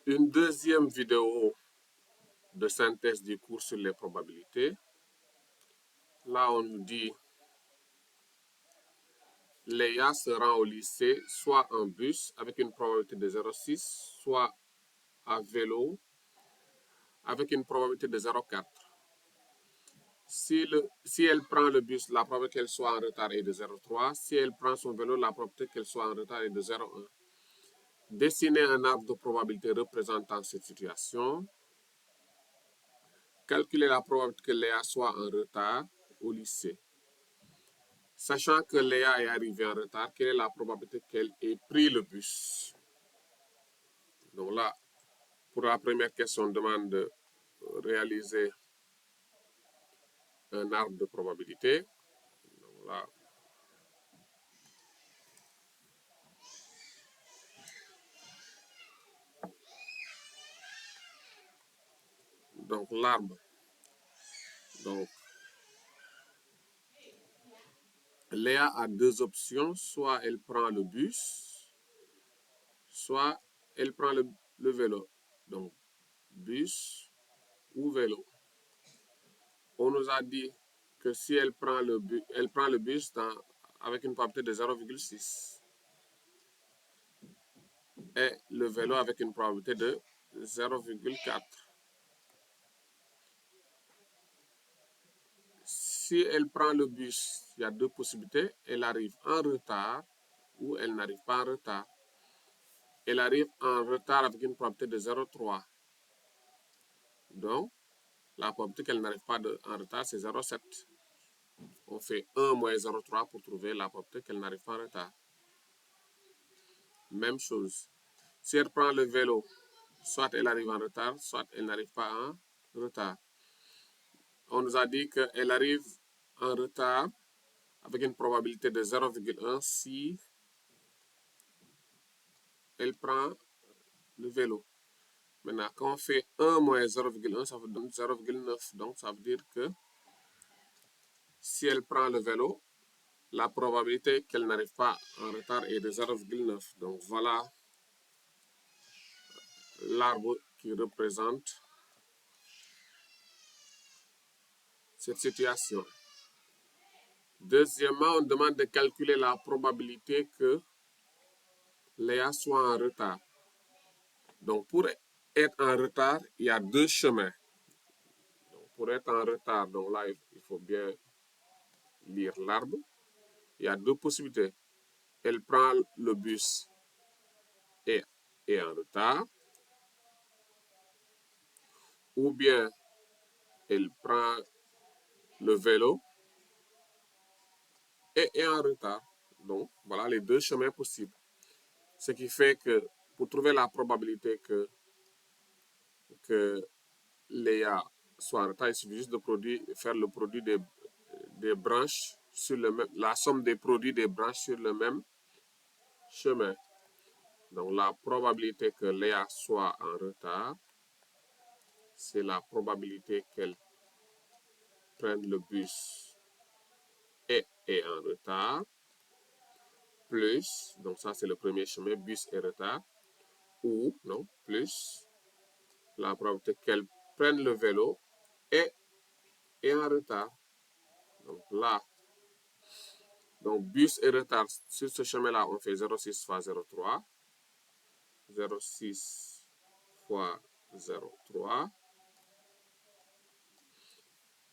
une deuxième vidéo de synthèse du cours sur les probabilités. Là, on nous dit Léa se rend au lycée soit en bus avec une probabilité de 0,6, soit à vélo avec une probabilité de 0,4. Si elle prend le bus, la probabilité qu'elle soit en retard est de 0,3. Si elle prend son vélo, la probabilité qu'elle soit en retard est de 0,1. Dessinez un arbre de probabilité représentant cette situation. Calculez la probabilité que Léa soit en retard au lycée. Sachant que Léa est arrivée en retard, quelle est la probabilité qu'elle ait pris le bus? Donc là, pour la première question, on demande de réaliser un arbre de probabilité. Donc là, donc l'arbre. Donc, Léa a deux options, soit elle prend le bus, soit elle prend le vélo. Donc, bus ou vélo. On nous a dit que si elle prend le bus avec une probabilité de 0,6 et le vélo avec une probabilité de 0,4. Si elle prend le bus, il y a deux possibilités. Elle arrive en retard ou elle n'arrive pas en retard. Elle arrive en retard avec une probabilité de 0,3. Donc, la probabilité qu'elle n'arrive pas en retard, c'est 0,7. On fait 1 moins 0,3 pour trouver la probabilité qu'elle n'arrive pas en retard. Même chose. Si elle prend le vélo, soit elle arrive en retard, soit elle n'arrive pas en retard. On nous a dit qu'elle arrive en retard avec une probabilité de 0,1 si elle prend le vélo. Maintenant, quand on fait 1 moins 0,1, ça vous donne 0,9. Donc, ça veut dire que si elle prend le vélo, la probabilité qu'elle n'arrive pas en retard est de 0,9. Donc, voilà l'arbre qui représente cette situation. Deuxièmement, on demande de calculer la probabilité que Léa soit en retard. Donc, pour être en retard, il y a deux chemins. Donc, pour être en retard, donc là, il faut bien lire l'arbre. Il y a deux possibilités. Elle prend le bus et est en retard. Ou bien, elle prend le vélo et est en retard. Donc, voilà les deux chemins possibles. Ce qui fait que pour trouver la probabilité que Léa soit en retard, il suffit juste de faire le produit des branches sur la somme des produits des branches sur le même chemin. Donc, la probabilité que Léa soit en retard, c'est la probabilité qu'elle prenne le bus et est en retard, plus, donc ça c'est le premier chemin, bus et retard, ou, non, plus, la probabilité qu'elle prenne le vélo et est en retard. Donc là, donc bus et retard, sur ce chemin-là, on fait 0,6 fois 0,3. 0,6 fois 0,3.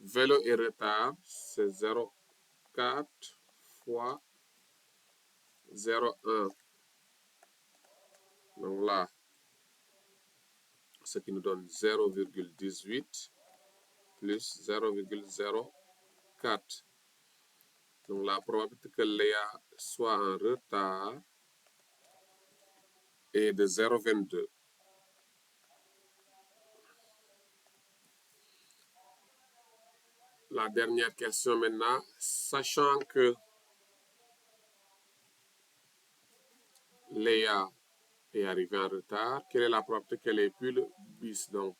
Vélo et retard, c'est 0,4 fois 0,1. Donc là, ce qui nous donne 0,18 plus 0,04. Donc la probabilité que Léa soit en retard est de 0,22. La dernière question maintenant, sachant que Léa est arrivée en retard, quelle est la probabilité qu'elle ait pris le bus? Donc,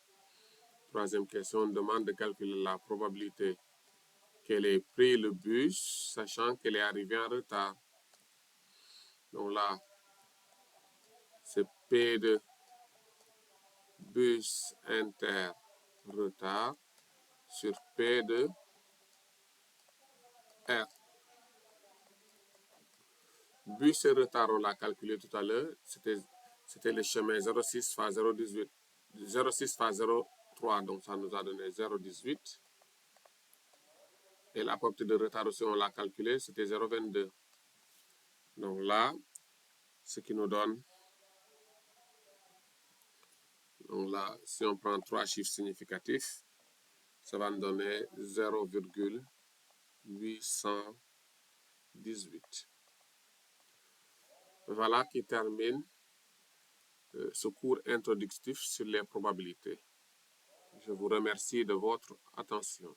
troisième question, on demande de calculer la probabilité qu'elle ait pris le bus, sachant qu'elle est arrivée en retard. Donc là, c'est P de bus inter retard sur P de R. Bus et retard, on l'a calculé tout à l'heure. C'était le chemin 0,6 fois 0,18. 0,6 fois 0,3, donc ça nous a donné 0,18. Et la propriété de retard aussi, on l'a calculé, c'était 0,22. Donc là, ce qui nous donne, donc là, si on prend 3 chiffres significatifs, ça va nous donner 0,818. Voilà qui termine ce cours introductif sur les probabilités. Je vous remercie de votre attention.